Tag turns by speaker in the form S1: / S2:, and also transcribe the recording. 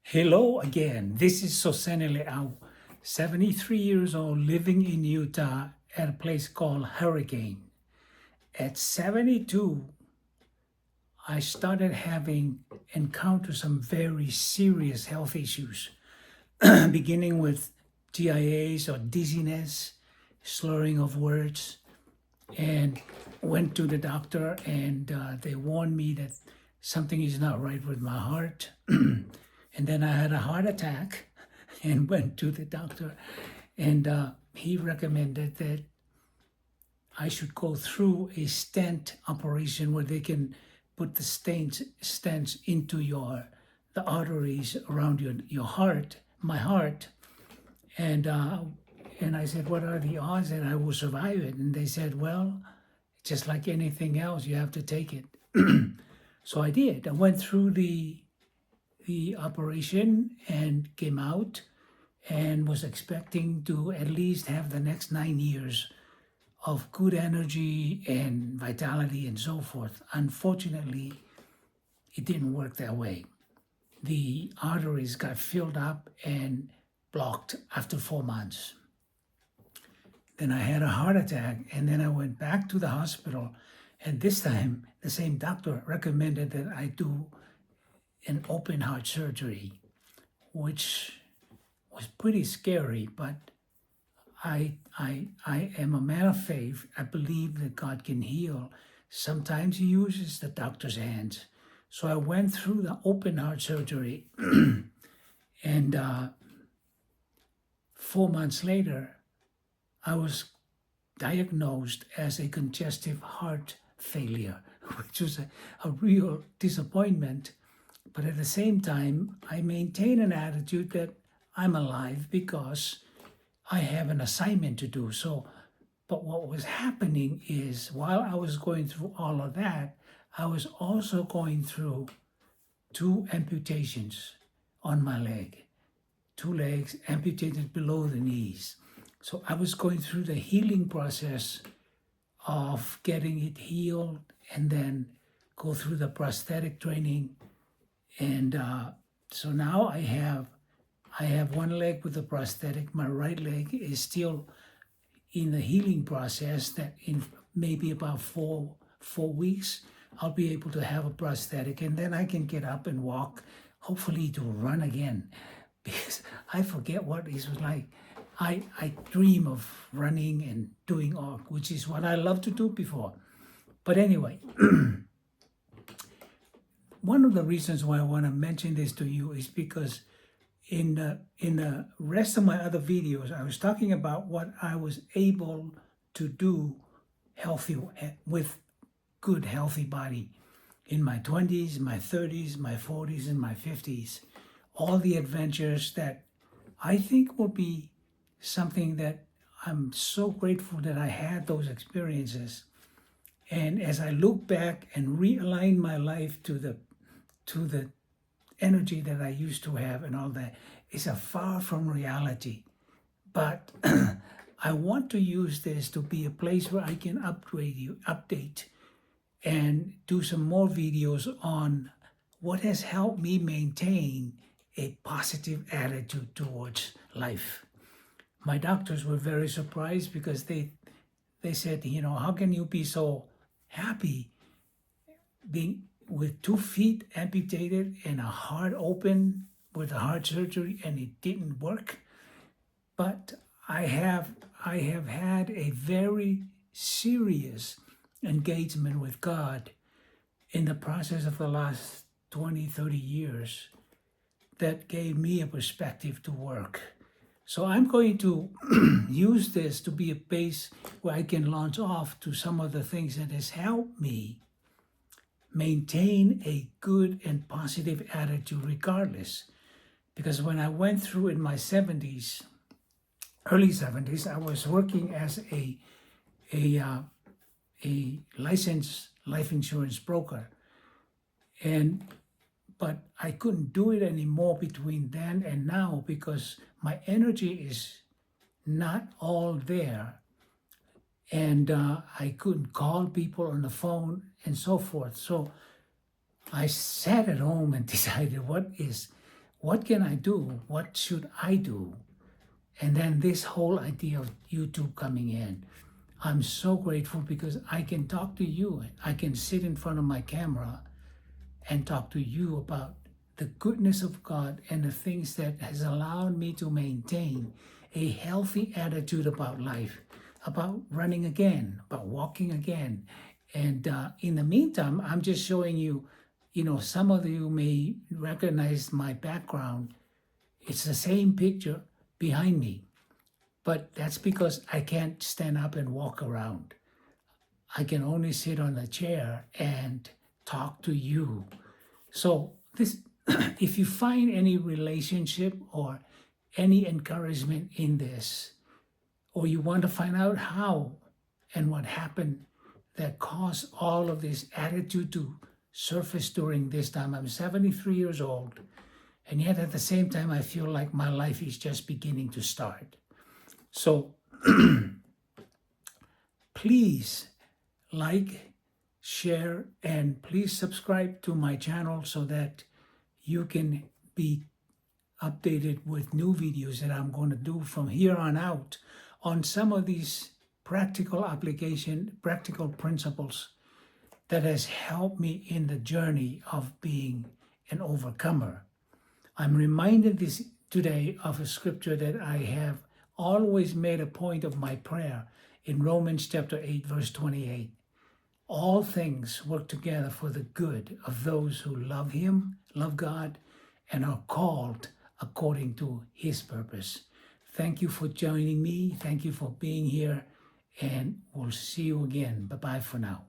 S1: Hello again. This is Sosene Leao, 73 years old, living in Utah at a place called Hurricane. At 72, I started having encountered some very serious health issues, beginning with TIAs or dizziness, slurring of words, and went to the doctor and they warned me that something is not right with my heart. And then I had a heart attack and went to the doctor, and he recommended that I should go through a stent operation where they can put the stents into the arteries around your heart, my heart, and I said, what are the odds that I will survive it? And they said, well, just like anything else, you have to take it. So I did. I went through the operation and came out and was expecting to at least have the next 9 years of good energy and vitality and so forth. Unfortunately, it didn't work that way. The arteries got filled up and blocked after 4 months. Then I had a heart attack, and then I went back to the hospital, and this time the same doctor recommended that I do an open heart surgery, which was pretty scary, but I am a man of faith. I believe that God can heal. Sometimes he uses the doctor's hands. So I went through the open heart surgery, and 4 months later, I was diagnosed as a congestive heart failure, which was a real disappointment. But at the same time, I maintain an attitude that I'm alive because I have an assignment to do. So, but what was happening is while I was going through all of that, I was also going through 2 amputations on my leg, 2 legs amputated below the knees. So I was going through the healing process of getting it healed and then go through the prosthetic training. And so now I have one leg with a prosthetic. My right leg is still in the healing process. That in maybe about four weeks, I'll be able to have a prosthetic, and then I can get up and walk, hopefully to run again, because I forget what it was like. I dream of running and doing all, which is what I loved to do before. But anyway, one of the reasons why I want to mention this to you is because in the rest of my other videos, I was talking about what I was able to do healthy with good healthy body in my 20s, my 30s, my 40s, and my 50s. All the adventures that I think will be something that I'm so grateful that I had those experiences. And as I look back and realign my life to the energy that I used to have and all that, is a far from reality. But I want to use this to be a place where I can update, and do some more videos on what has helped me maintain a positive attitude towards life. My doctors were very surprised because they said, how can you be so happy being with 2 feet amputated and a heart open with a heart surgery and it didn't work? But I have had a very serious engagement with God in the process of the last 20, 30 years that gave me a perspective to work. So I'm going to use this to be a base where I can launch off to some of the things that has helped me maintain a good and positive attitude regardless. Because when I went through in my 70s, early 70s, I was working as a licensed life insurance broker. But I couldn't do it anymore between then and now because my energy is not all there. And I couldn't call people on the phone and so forth. So I sat at home and decided what what can I do? What should I do? And then this whole idea of YouTube coming in. I'm so grateful because I can talk to you. I can sit in front of my camera and talk to you about the goodness of God and the things that has allowed me to maintain a healthy attitude about life, about running again, about walking again. And in the meantime, I'm just showing you, some of you may recognize my background. It's the same picture behind me, but that's because I can't stand up and walk around. I can only sit on a chair and talk to you. So this, if you find any relationship or any encouragement in this, or you want to find out how and what happened that caused all of this attitude to surface during this time. I'm 73 years old, and yet at the same time, I feel like my life is just beginning to start. So please like, share, and please subscribe to my channel so that you can be updated with new videos that I'm going to do from here on out on some of these practical application, practical principles that has helped me in the journey of being an overcomer. I'm reminded this today of a scripture that I have always made a point of my prayer in Romans chapter 8, verse 28. All things work together for the good of those who love Him, love God, and are called according to His purpose. Thank you for joining me. Thank you for being here, and we'll see you again. Bye-bye for now.